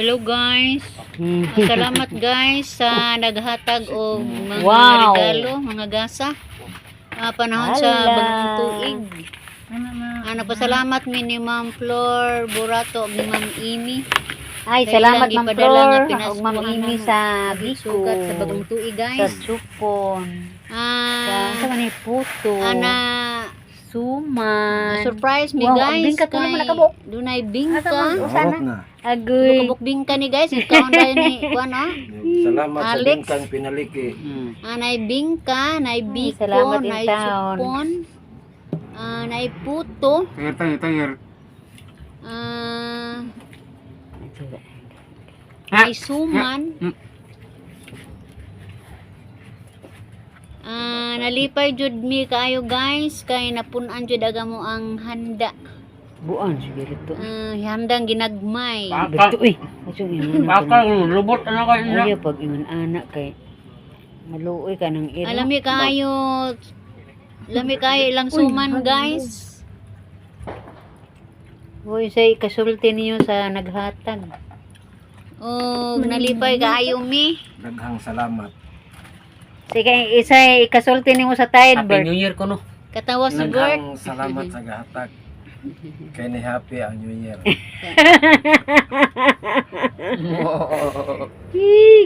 Hello guys. Salamat guys sa naghatag og mga Wow. regalo, mga gasa. Panahon sa Hala. bagong tuig. Nagpasalamat mi ni Ma'am Flor Burato ug ni Ma'am Imi. Ay, Kaya salamat ilang Ma'am ipadala Flor nga ug pinaskuhan Ma'am Imi naman. sa Biko. Sugat sa bagong tuig Sa guys. Supon. Sa manay puto. Ana Suman. surprise mi Wow, guys. bingka ko naman nakabuk. Dunay bingka. Harap na. Agoy. Kabuk bingka ni guys. Ikaw na ni kuan Salamat sa Alex. bingkang pinaliki. Nay bingka, nay biko, salamat din nay taon. supon, nay puto, Tayar. nay suman, nalipay jud mi kaayo guys, kay napunan jud aga mo ang handa. Buan siguro to. Handang ginagmay. Berto eh. Asong ingon na. Bakal lubot ano ka ina. Ayaw pag ingon anak kay maluoy ka ng iro. Lami kayo ilang suman guys. Hoy, say kasulti niyo sa naghatag. Nalipay kaayo mi. Daghang salamat. Sige, isa ikasulti nimo sa tide Happy bird. New Year ko no. Katawa si Bert. Daghang salamat sa gahatag. Kay ni happy ang New Year.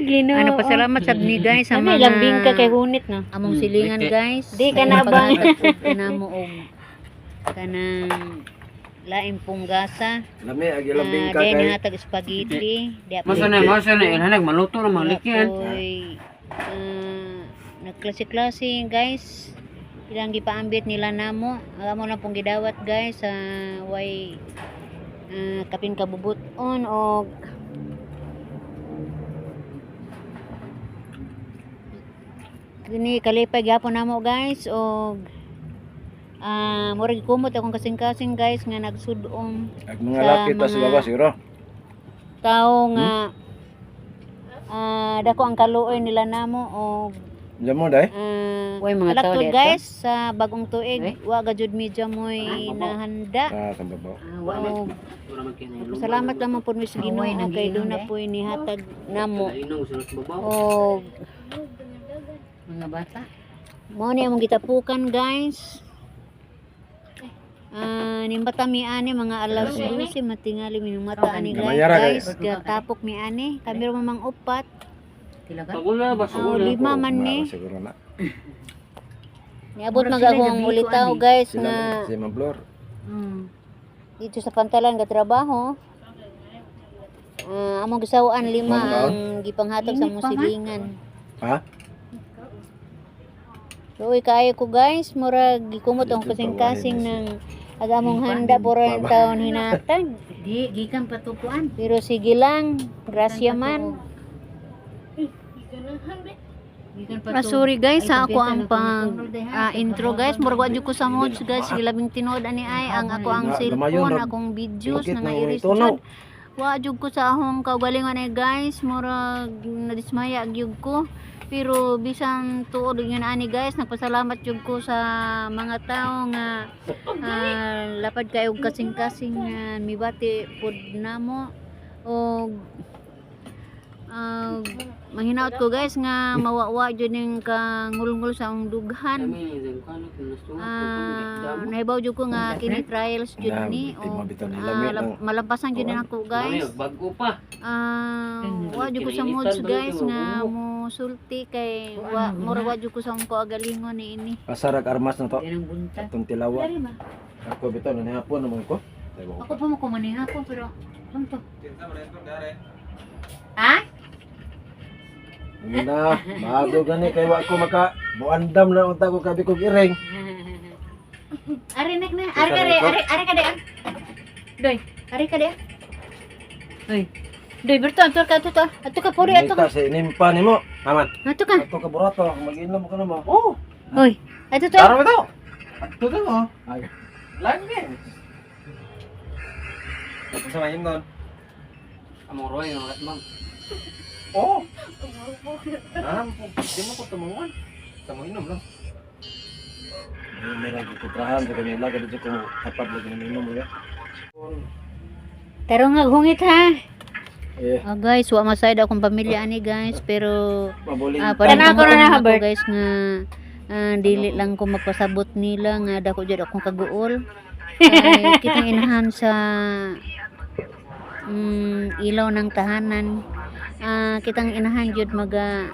Ginoo. Pasalamat sa ni guys sa May mga lambing ka kay hunit no. among silingan guys. Di ka na ba? Namo og kanang laing punggasa. Lami agi lambing ka Di kay hatag spaghetti. Di Masa na ilhanag maluto na malikian. Nagklase-klase guys. Ilang gipaambit nila namo. Amo lang pong gidawat guys sa way kapin kabubuton og kini kalipay gyapon namo guys og murag kumot akong kasing-kasing guys nga nagsudong ag mga sa laki ta sa mga- baba siguro. tao nga dako ang kaluoy nila namo og Diyan mo dai. Uy, mga tao kalakton dito. guys sa bagong tuig wa gajud medya moy nahanda. Sa babaw. Og salamat lang po mi sa Ginoo kay do na po inihatag namo. Og Mga bata. mo ni among gitapukan guys. Nimbata mi ani mga alas 12 matingali mi mata ani Namayara, guys. Gatapok mi ani kami ra mamang upat. Tila ka? Pagula ba Lima man Wala ni. siguro na. Niabot mag akong ulitaw guys Sila nga si Ma'am Flor. dito sa pantalan ka trabaho. Among gisawaan 5 ang gipanghatag sa among silingan. Ha? So kaayo ko guys, murag gikumot ang kasing-kasing ng agamong handa puro yung taon hinatag. Di, gikan patupuan. Pero sige lang, grasya man. Sorry guys, ako ang pang intro guys. Murag wa jud ko sa mods guys, gilabing tinod ani ay ang ako ang cellphone, akong videos Bakit na nang iris tunaw? jud. Wa jud ko sa akong kaugalingon ay guys, murag nadismaya gyud ko. Pero bisan tuod yun ani guys, nagpasalamat jud ko sa mga tao nga lapad kayo kasing-kasing mibati pud namo og mahinaot ko guys nga mawawa jud ning kangulngul sa akong dughan. Nahibaw jud ko nga kini trials jud ni Di o mabitaw ni lami ng malampasan jud nako guys. Bago pa. Wa jud ko sa moods guys nga mo sulti kay mura wa jud ko sa akong kaugalingon ni ini. pasarag armas na to. Yan ang bunta. Atong tilawa. Ako bitaw na hapon naman ko. Ako pa mo kumaniha ko pero ano to? Ha? Na, bago gani kay wa ko maka buandam na unta ko kabi kog iring. Ari nek na. Ari ka de, ari ka de. Doy, ari ka de. Doy. Doy, berto ato ka to. Ato ka puri ato ka. Nita sa inimpa nimo. Aman. Ato ka. Ato ka burato mag-inom ka na mo. Oh. Hoy, ato to. Taro bitaw. Ato to mo. Ay. Lagi. Ako sa mayin doon. Among roy ng latmang. Oh. Di mo ko tumungan. Sa mo inom lang. May nagkutrahan sa kanila kasi ko kapag lagi na inom mo ya. Taro nga hungit ha. Guys, wa masayad akong pamilya ani guys, pero Mabuling. Kana ako na ako Bert. guys nga dili lang ko magpasabot nila nga dako jud akong kaguol. Ay kitang inahan sa ilaw ng tahanan. Kitang inahan jud maga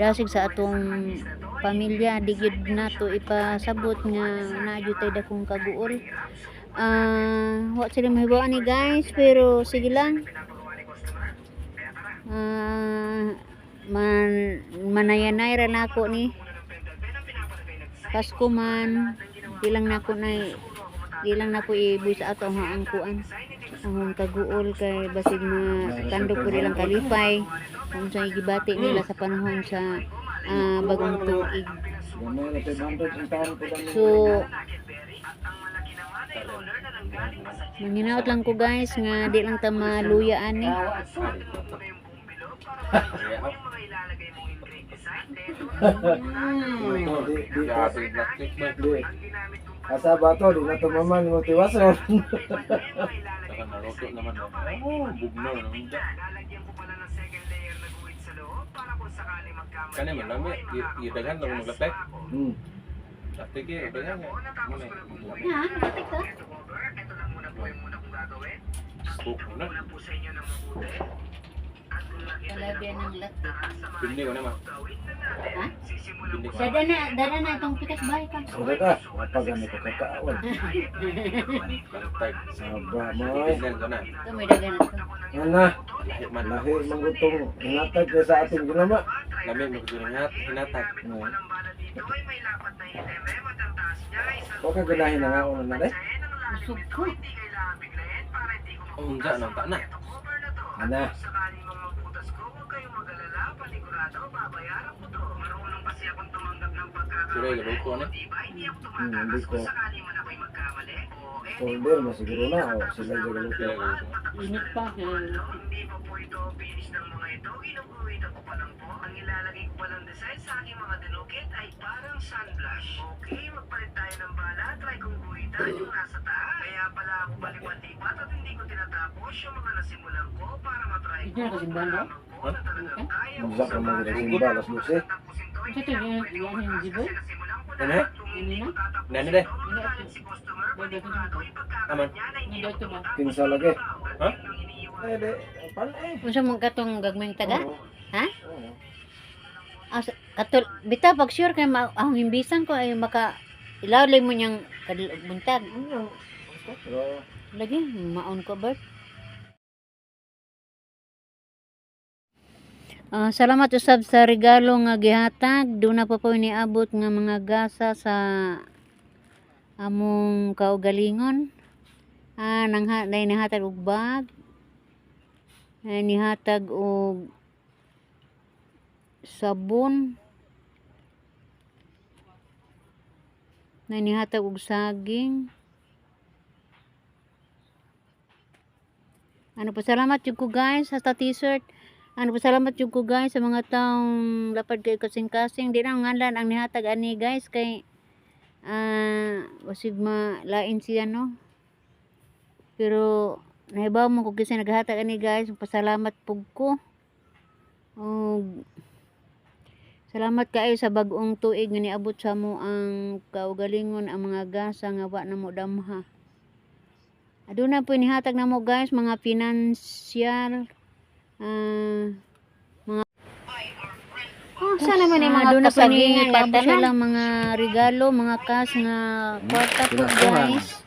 dasig sa atong pamilya, di gyud nato ipasabot nga naa jud tay dakong kaguol. Wa sila mahibaw ni guys, pero sige lang. Manayanay ra nako ni Pasko man, di lang nako ibuy sa ato ang kuan ang kaguol kay basig na kandog ko nilang kalipay kung sa gibati nila sa panahon sa bagong tuig. Gamay na 500 ang taon ko dami. So manginaot lang ko guys nga di lang ta maluya ani. Di. Asa ba to? Di na to maman motivasyon. Naruto naman na. Bugno na naman dyan. Kani man lami, gidaghan lang maglatek. Latek eh, daghan nga. Muna eh. Ha, natik ka? Spook mo na. Talaga ng latik. Pindi ko naman. Ha? Pindi ko. Dada na itong pikas bahay ka. Sudah ka, apa gani ko kakaawal. Kantag. Saba mo. Pindan ko na. Ito may daga na ito. Ana, Lahi man. lahi mangutong inatag ka sa ating ginama. Lami mo ko hinatag. Ko ka ganahin na nga una na dai. Usog ko. Unja nang ta na. Ana, Sila galuto na. hindi ko. Order mo siguro na o sila Sila gagaluto. galuto. Init pa. Hindi na kasi banda. Mugsa ka mo sa simba alas 12. Ito ito yung jiboy. Ano? Ini na. Nani deh? Bada ko dito. Aman. Hindi ito ba? Kinsa lagi. Ha? De, pan Unsa man katong gagmayng taga? Oo. Ha? Oo. Katul bitaw pag sure kay ang imbisan ko ay maka ilawlay mo niyang buntag. Pero Lagi maon ko Bert. Salamat usab sa regalo nga gihatag. Doon na pa po niabot nga mga gasa sa among kaugalingon. Nihatag og bag. Nihatag og sabon. Nihatag og saging. Pasalamat jud ko guys sa t-shirt. Pasalamat jud ko guys sa mga taong lapad kay kasing-kasing. Di na ngalan ang nihatag ani guys kay wasig lain siya no. Pero nahibaw mo ko kasi naghatag ani guys. Pasalamat pug ko. Salamat kaayo sa bag-ong tuig nga niabot sa mo ang kaugalingon ang mga gasa nga wa na mo damha. Aduna po nihatag na mo guys mga financial Sana man yung mga aduna po ni kasagingan papo nga sila mga regalo, mga cash nga kwarta po guys.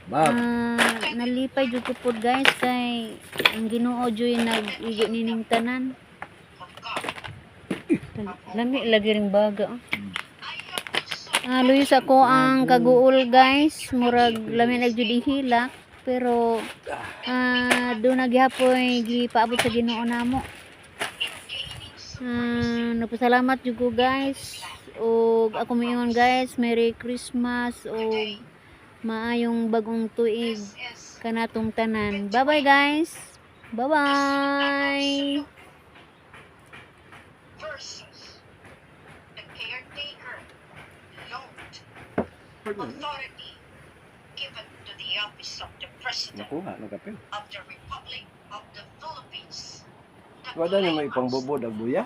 bag. Nalipay jud ko po guys kay ang Ginoo joy nag-igi nining tanan. Lami lagi ring baga. Luyos ako ang kaguol guys, murag lami nagjud ihilak pero do nagyapoy gipaabot sa Ginoo namo. Nagpasalamat jud ko guys ug ako miingon guys, Merry Christmas ug maayong bagong tuig kanatong tanan. Bye bye guys. Bye bye. Versus the caretaker note authority given to the office of the President Nakuha, nagapil. of the Republic of the Philippines. The Wala na may pangbubod ang buya.